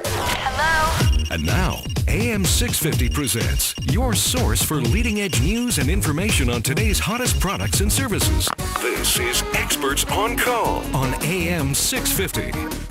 Hello? And now, AM 650 presents your source for leading-edge news and information on today's hottest products and services. This is Experts on Call on AM 650.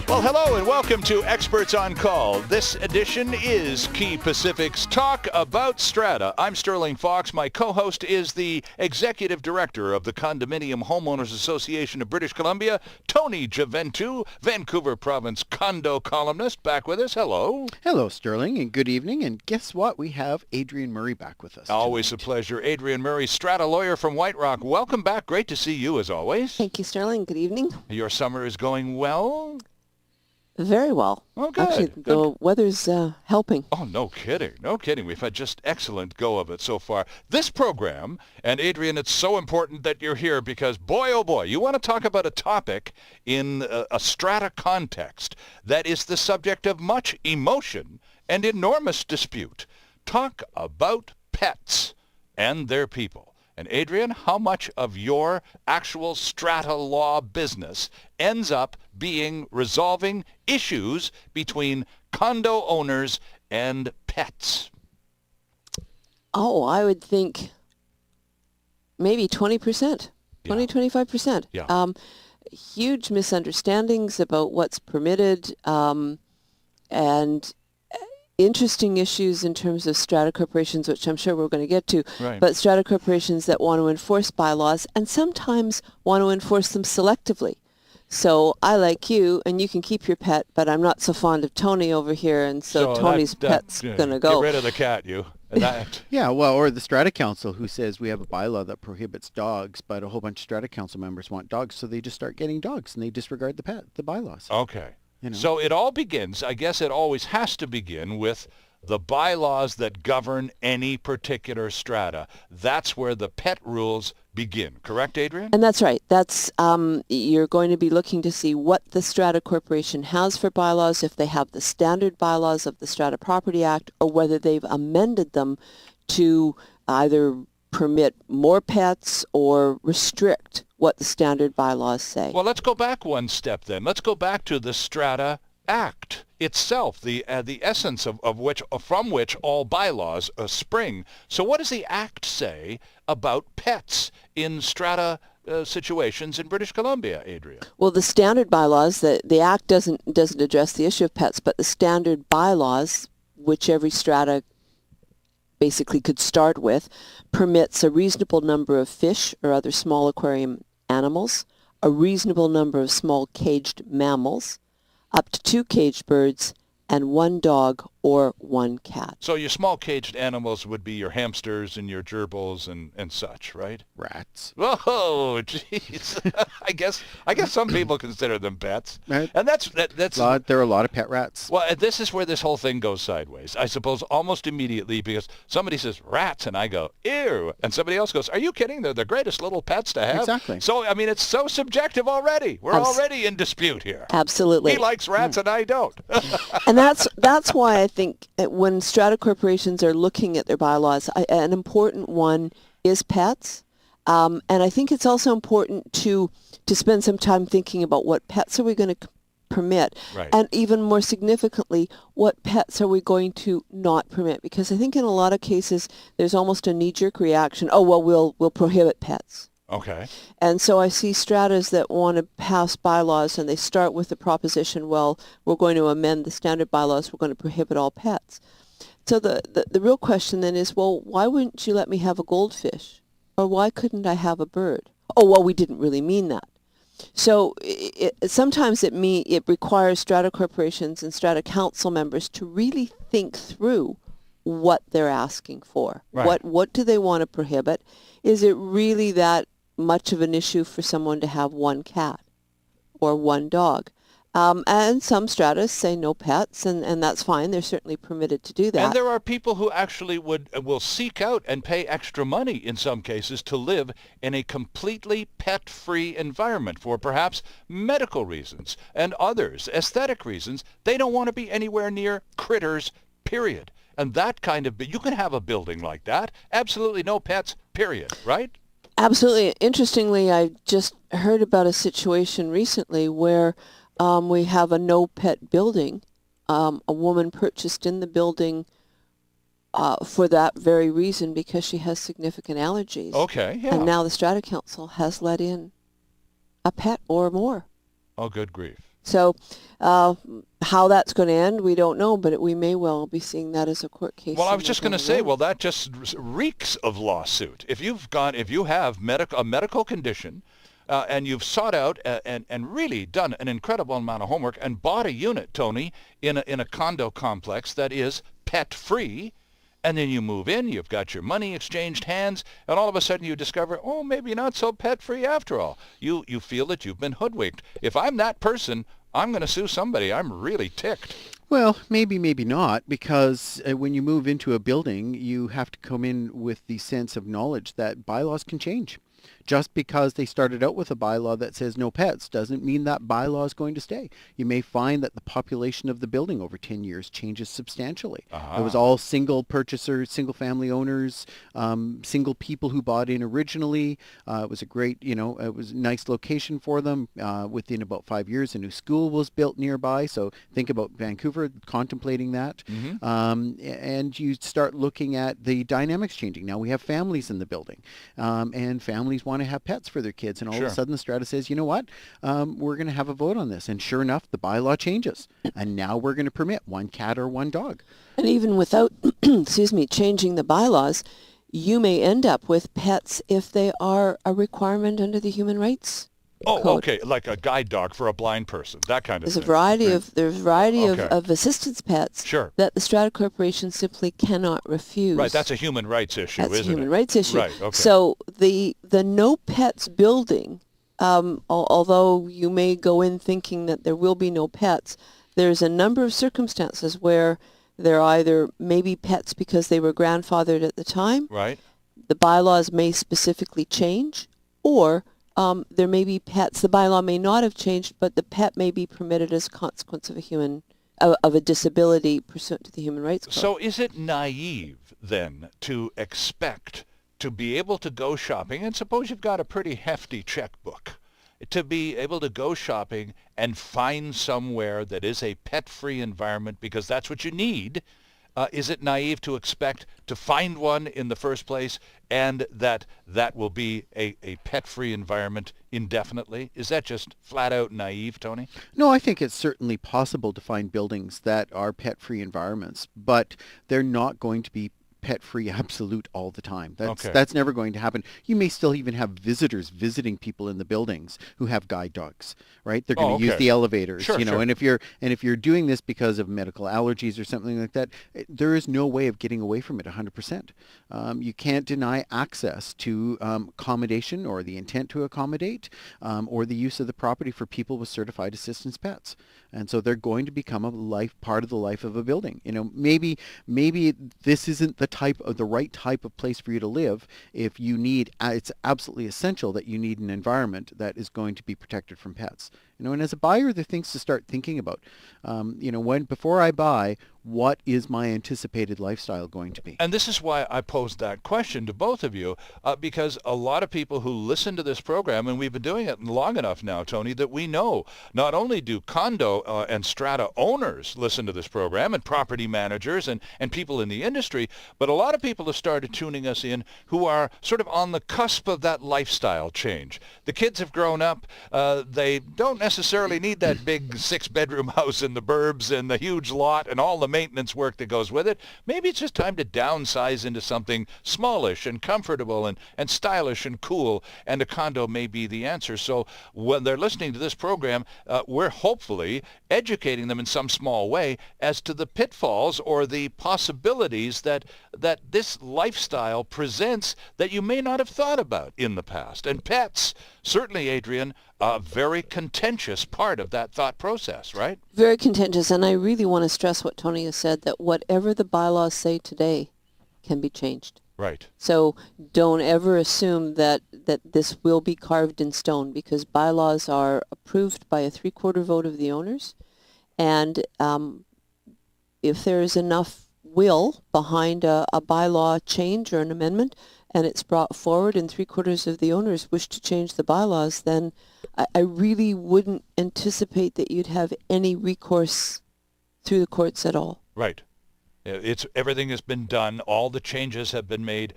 Well, hello and welcome to Experts on Call. This edition is Quay Pacific's Talk About Strata. I'm Sterling Fox. My co-host is the Executive Director of the Condominium Homeowners Association of British Columbia, Tony Giventu, Vancouver Province condo columnist, back with us. Hello. Hello, Sterling, and good evening. And guess what? We have Adrian Murray back with us Always tonight. a pleasure. Adrian Murray, Strata lawyer from White Rock. Welcome back. Great to see you as always. Thank you, Sterling. Good evening. Your summer is going well? Very well. Oh, good. Actually, the weather's helping. Oh, no kidding. No kidding. We've had just excellent go of it so far. This program, and Adrian, it's so important that you're here because, boy, oh boy, you want to talk about a topic in a strata context that is the subject of much emotion and enormous dispute. Talk about pets and their people. And Adrian, how much of your actual strata law business ends up being resolving issues between condo owners and pets? Oh, I would think maybe 20%, 25%. Yeah. Huge misunderstandings about what's permitted and interesting issues in terms of strata corporations, which I'm sure we're going to get to, Right. but strata corporations that want to enforce bylaws and sometimes want to enforce them selectively. So I like you, and you can keep your pet, but I'm not so fond of Tony over here, and so Tony's pet's going to go. Get rid of the cat, you. That. Yeah, well, or the Strata Council, who says we have a bylaw that prohibits dogs, but a whole bunch of Strata Council members want dogs, so they just start getting dogs, and they disregard the bylaws. Okay. You know. So it all begins, I guess it always has to begin with the bylaws that govern any particular strata. That's where the pet rules begin. Correct, Adrian? And that's right. That's you're going to be looking to see what the Strata Corporation has for bylaws, if they have the standard bylaws of the Strata Property Act, or whether they've amended them to either permit more pets or restrict what the standard bylaws say. Well, let's go back one step then. Let's go back to the Strata Act itself, the essence from which all bylaws spring. So what does the Act say about pets in strata situations in British Columbia, Adrian? Well, the standard bylaws, the Act doesn't address the issue of pets, but the standard bylaws, which every strata basically could start with, permits a reasonable number of fish or other small aquarium animals, a reasonable number of small caged mammals, up to 2 caged birds, and 1 dog or 1 cat. So your small caged animals would be your hamsters and your gerbils and such, right? Rats. Whoa, jeez. I guess some people consider them pets. Right. And that's There are a lot of pet rats. well, and this is where this whole thing goes sideways, I suppose, almost immediately, because somebody says rats, and I go, ew, and somebody else goes, are you kidding? They're the greatest little pets to have. Exactly. So, I mean, it's so subjective already. We're already in dispute here. Absolutely. He likes rats and I don't. And that's why I think when strata corporations are looking at their bylaws, an important one is pets. And I think it's also important to spend some time thinking about what pets are we going to permit, Right. and even more significantly, what pets are we going to not permit? Because I think in a lot of cases there's almost a knee-jerk reaction. Oh well, we'll prohibit pets. Okay. And so I see stratas that want to pass bylaws, and they start with the proposition, well, we're going to amend the standard bylaws, we're going to prohibit all pets. So the real question then is, well, why wouldn't you let me have a goldfish? Or why couldn't I have a bird? Oh, well, we didn't really mean that. So sometimes it requires strata corporations and strata council members to really think through what they're asking for. Right. What do they want to prohibit? Is it really that much of an issue for someone to have 1 cat or 1 dog? And some stratas say no pets, and that's fine. They're certainly permitted to do that. And there are people who actually will seek out and pay extra money in some cases to live in a completely pet-free environment for perhaps medical reasons and others, aesthetic reasons. They don't want to be anywhere near critters, period. And that kind of, you can have a building like that, absolutely no pets, period, right? Absolutely. Interestingly, I just heard about a situation recently where we have a no pet building. A woman purchased in the building for that very reason because she has significant allergies. Okay, yeah. And now the Strata Council has let in a pet or more. Oh, good grief. So how that's going to end, we don't know, but we may well be seeing that as a court case. Well, I was just going to down the say, road. well, that just reeks of lawsuit. If you have a medical condition, and you've sought out and really done an incredible amount of homework and bought a unit, Tony, in a condo complex that is pet-free, and then you move in, you've got your money exchanged hands, and all of a sudden you discover, oh, maybe not so pet-free after all. You feel that you've been hoodwinked. If I'm that person, I'm going to sue somebody. I'm really ticked. Well, maybe not, because when you move into a building, you have to come in with the sense of knowledge that bylaws can change. Just because they started out with a bylaw that says no pets doesn't mean that bylaw is going to stay. You may find that the population of the building over 10 years changes substantially. It was all single purchasers, single family owners, single people who bought in originally. It was a great, it was a nice location for them. Within about 5 years, a new school was built nearby. So think about Vancouver contemplating that. And you start looking at the dynamics changing. Now we have families in the building, and families want to have pets for their kids, and all of a sudden the Strata says, you know what, we're going to have a vote on this, and sure enough the bylaw changes, and now we're going to permit one cat or one dog. And even without, changing the bylaws, you may end up with pets if they are a requirement under the human rights code. Okay, like a guide dog for a blind person, that kind of There's thing. There's a variety Okay. of assistance pets Sure. that the Strata Corporation simply cannot refuse. Right, that's a human rights issue, That's a isn't human it? rights issue. Right, okay. So the no pets building, although you may go in thinking that there will be no pets, there's a number of circumstances where there either may be pets because they were grandfathered at the time, Right. the bylaws may specifically change, or there may be pets, the bylaw may not have changed, but the pet may be permitted as a consequence of of a disability pursuant to the Human Rights Code. So is it naive, then, to expect to be able to go shopping, and suppose you've got a pretty hefty checkbook, to be able to go shopping and find somewhere that is a pet-free environment because that's what you need? Is it naive to expect to find one in the first place and that will be a pet-free environment indefinitely? Is that just flat-out naive, Tony? No, I think it's certainly possible to find buildings that are pet-free environments, but they're not going to be pet-free absolute all the time. That's never going to happen. You may still even have visitors visiting people in the buildings who have guide dogs, right? They're going to use the elevators, Sure. and if you're doing this because of medical allergies or something like that, there is no way of getting away from it 100%. You can't deny access to accommodation or the intent to accommodate or the use of the property for people with certified assistance pets. And so they're going to become a part of the life of a building. Maybe this isn't the right type of place for you to live if you need, it's absolutely essential that you need an environment that is going to be protected from pets. And as a buyer, there are things to start thinking about. Before I buy, what is my anticipated lifestyle going to be? And this is why I posed that question to both of you, because a lot of people who listen to this program, and we've been doing it long enough now, Tony, that we know not only do condo and strata owners listen to this program, and property managers and people in the industry, but a lot of people have started tuning us in who are sort of on the cusp of that lifestyle change. The kids have grown up. They don't necessarily need that big 6-bedroom house in the burbs and the huge lot and all the maintenance work that goes with it. Maybe it's just time to downsize into something smallish and comfortable and stylish and cool, and a condo may be the answer. So when they're listening to this program, we're hopefully educating them in some small way as to the pitfalls or the possibilities that this lifestyle presents that you may not have thought about in the past. And pets, certainly, Adrian, a very contentious part of that thought process, right? Very contentious, and I really want to stress what Tony has said, that whatever the bylaws say today can be changed. Right. So don't ever assume that this will be carved in stone, because bylaws are approved by a 3/4 vote of the owners, and if there is enough will behind a bylaw change or an amendment, and it's brought forward and 3/4 of the owners wish to change the bylaws, then I really wouldn't anticipate that you'd have any recourse through the courts at all. Right. Everything has been done. All the changes have been made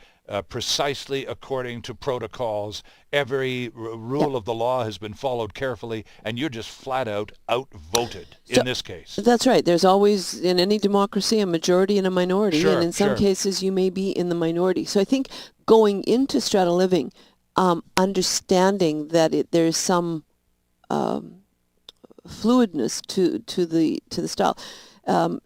precisely according to protocols. Every rule of the law has been followed carefully, and you're just flat out outvoted in this case. That's right. There's always, in any democracy, a majority and a minority, Sure, and in some sure. cases you may be in the minority. So I think going into strata living, understanding that there's some fluidness to the style.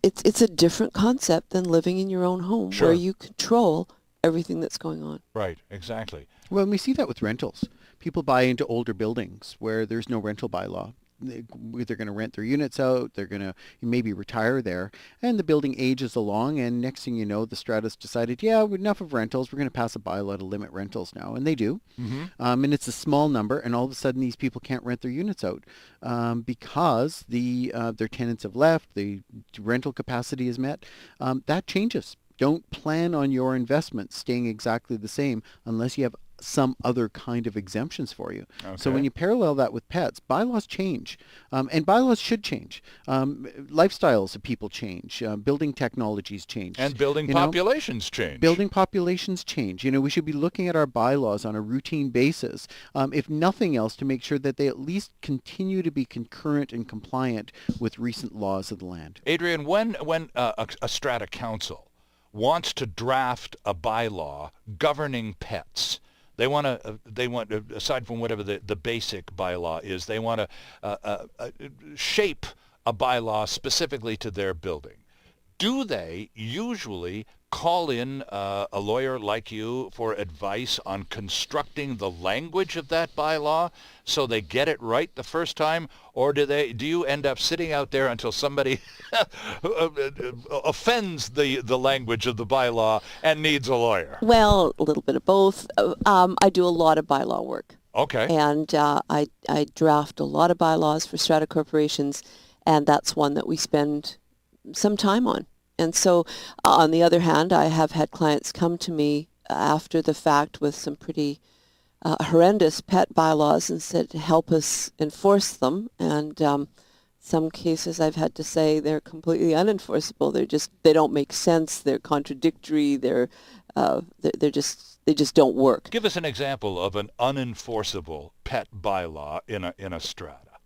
It's a different concept than living in your own home, Sure. where you control everything that's going on. Right, exactly. Well, and we see that with rentals. People buy into older buildings where there's no rental bylaw. They're going to rent their units out. They're going to maybe retire there. And the building ages along. And next thing you know, the Stratas decided, yeah, enough of rentals. We're going to pass a bylaw to limit rentals now. And they do. And it's a small number. And all of a sudden, these people can't rent their units out because their tenants have left. The rental capacity is met. That changes. Don't plan on your investment staying exactly the same unless you have some other kind of exemptions for you. So when you parallel that with pets, bylaws change, and bylaws should change. Lifestyles of people change. Building technologies change. And building populations change. Building populations change. We should be looking at our bylaws on a routine basis, if nothing else, to make sure that they at least continue to be concurrent and compliant with recent laws of the land. Adrian, when a strata council wants to draft a bylaw governing pets, they want aside from whatever the basic bylaw is, they want to shape a bylaw specifically to their building. Do they usually call in a lawyer like you for advice on constructing the language of that bylaw so they get it right the first time, or do you end up sitting out there until somebody offends the language of the bylaw and needs a lawyer? Well, a little bit of both. I do a lot of bylaw work. Okay. And I draft a lot of bylaws for strata corporations, and that's one that we spend some time on. And so, on the other hand, I have had clients come to me after the fact with some pretty horrendous pet bylaws and said, help us enforce them. And some cases I've had to say they're completely unenforceable. They don't make sense. They're contradictory. They just don't work. Give us an example of an unenforceable pet bylaw in a strata.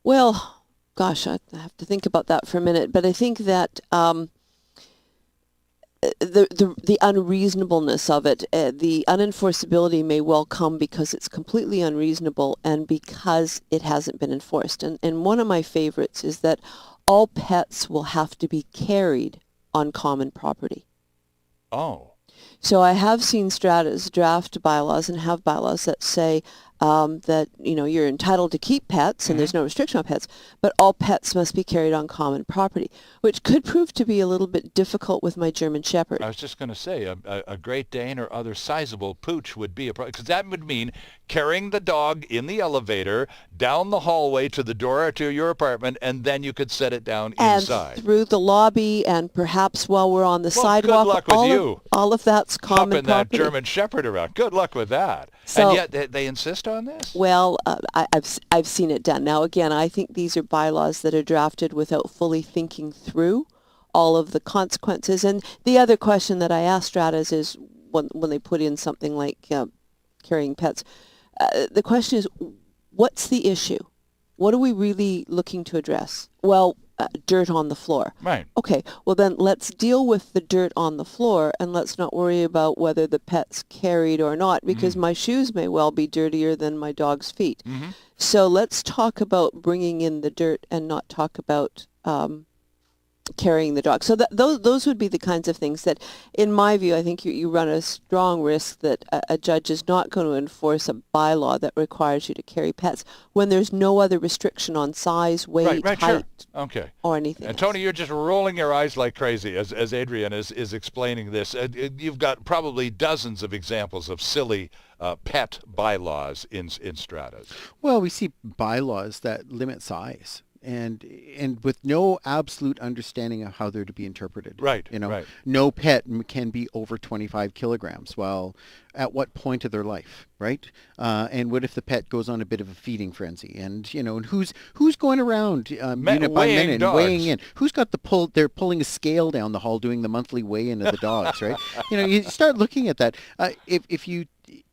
Well, gosh, I have to think about that for a minute. But I think that the unreasonableness of it, the unenforceability may well come because it's completely unreasonable and because it hasn't been enforced. And one of my favorites is that all pets will have to be carried on common property. Oh. So I have seen stratas draft bylaws and have bylaws that say that you're entitled to keep pets and there's no restriction on pets, but all pets must be carried on common property, which could prove to be a little bit difficult with my German Shepherd. I was just going to say a Great Dane or other sizable pooch would be a problem, because that would mean carrying the dog in the elevator down the hallway to the door to your apartment, and then you could set it down inside. And through the lobby, and perhaps while we're on the sidewalk. Good luck with you. All of that's common Pumping property. that German Shepherd around. Good luck with that. So, and yet they insist on this? Well, I've seen it done. Now, again, I think these are bylaws that are drafted without fully thinking through all of the consequences. And the other question that I ask stratas is when they put in something like carrying pets, the question is, what's the issue? What are we really looking to address? Well, dirt on the floor. Right. Okay, well then let's deal with the dirt on the floor and let's not worry about whether the pet's carried or not, because my shoes may well be dirtier than my dog's feet. So let's talk about bringing in the dirt and not talk about carrying the dog. So those would be the kinds of things that, in my view, I think you run a strong risk that a judge is not going to enforce a bylaw that requires you to carry pets when there's no other restriction on size, weight, right, height, sure. Okay. or anything And else. Tony, you're just rolling your eyes like crazy as Adrian is explaining this. You've got probably dozens of examples of silly pet bylaws in stratas. Well, we see bylaws that limit size. and with no absolute understanding of how they're to be interpreted. Right, You know, right. no pet can be over 25 kilograms. Well, at what point of their life, right? And what if the pet goes on a bit of a feeding frenzy? And and who's going around unit by weighing minute, dogs. weighing in? Who's got the pull? They're pulling a scale down the hall, doing the monthly weigh-in of the dogs, right? You start looking at that.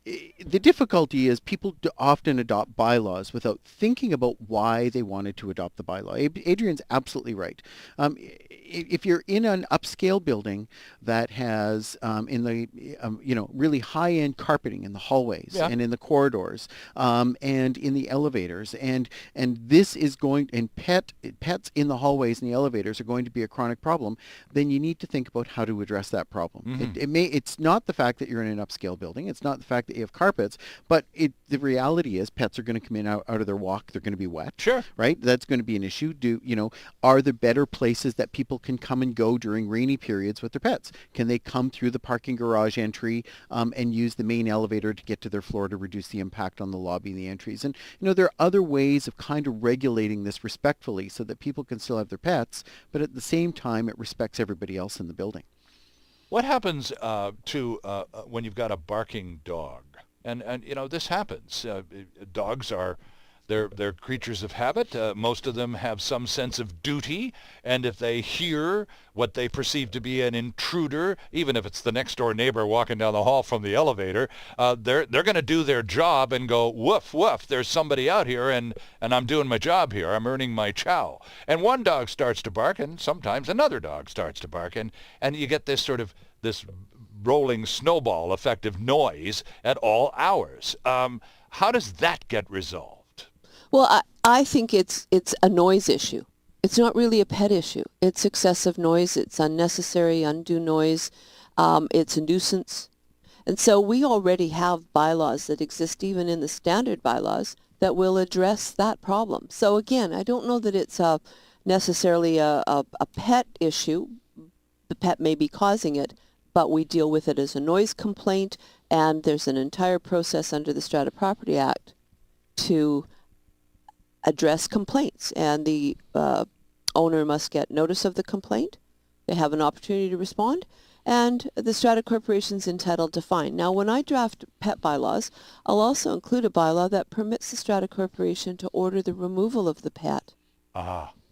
The difficulty is people often adopt bylaws without thinking about why they wanted to adopt the bylaw. Adrian's absolutely right. If you're in an upscale building that has really high-end carpeting in the hallways and in the corridors and in the elevators, and this is going, and pets in the hallways and the elevators are going to be a chronic problem, then you need to think about how to address that problem. Mm-hmm. It's not the fact that you're in an upscale building. It's not the fact that you have carpets, but the reality is pets are going to come in out of their walk. They're going to be wet. Sure. Right? That's going to be an issue. Are there better places that people can come and go during rainy periods with their pets? Can they come through the parking garage entry and use the main elevator to get to their floor to reduce the impact on the lobby and the entries? And there are other ways of kind of regulating this respectfully so that people can still have their pets, but at the same time it respects everybody else in the building. What happens to when you've got a barking dog? And this happens. Dogs are they're creatures of habit. Most of them have some sense of duty, and if they hear what they perceive to be an intruder, even if it's the next door neighbor walking down the hall from the elevator, they're going to do their job and go, woof, woof, there's somebody out here, and I'm doing my job here. I'm earning my chow. And one dog starts to bark, and sometimes another dog starts to bark, and you get this sort of this rolling snowball effect of noise at all hours. How does that get resolved? Well, I think it's a noise issue. It's not really a pet issue. It's excessive noise. It's unnecessary, undue noise. It's a nuisance. And so we already have bylaws that exist even in the standard bylaws that will address that problem. So again, I don't know that it's necessarily a pet issue. The pet may be causing it, but we deal with it as a noise complaint, and there's an entire process under the Strata Property Act to address complaints, and the owner must get notice of the complaint. They have an opportunity to respond, and the Strata Corporation's entitled to fine. Now, when I draft pet bylaws, I'll also include a bylaw that permits the Strata Corporation to order the removal of the pet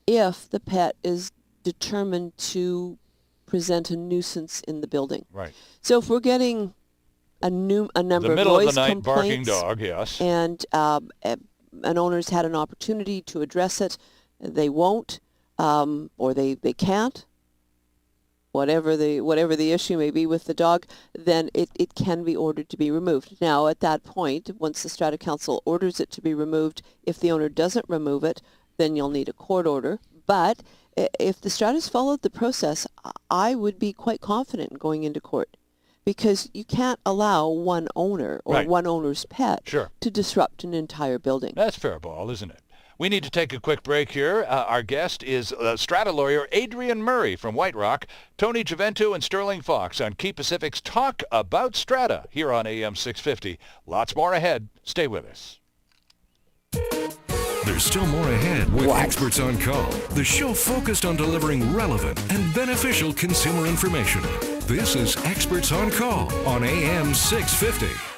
if the pet is determined to present a nuisance in the building. Right. So if we're getting a number of noise complaints, the middle of the night barking dog, yes, and an owner's had an opportunity to address it, they won't, or they can't, whatever the issue may be with the dog, then it can be ordered to be removed. Now, at that point, once the Strata Council orders it to be removed, if the owner doesn't remove it, then you'll need a court order. But if the Stratas followed the process, I would be quite confident in going into court, because you can't allow one owner or one owner's pet to disrupt an entire building. That's fair ball, isn't it? We need to take a quick break here. Our guest is Strata lawyer Adrian Murray from White Rock, Tony Giavento and Sterling Fox on Key Pacific's Talk About Strata here on AM 650. Lots more ahead. Stay with us. There's still more ahead with Experts on Call, the show focused on delivering relevant and beneficial consumer information. This is Experts on Call on AM 650.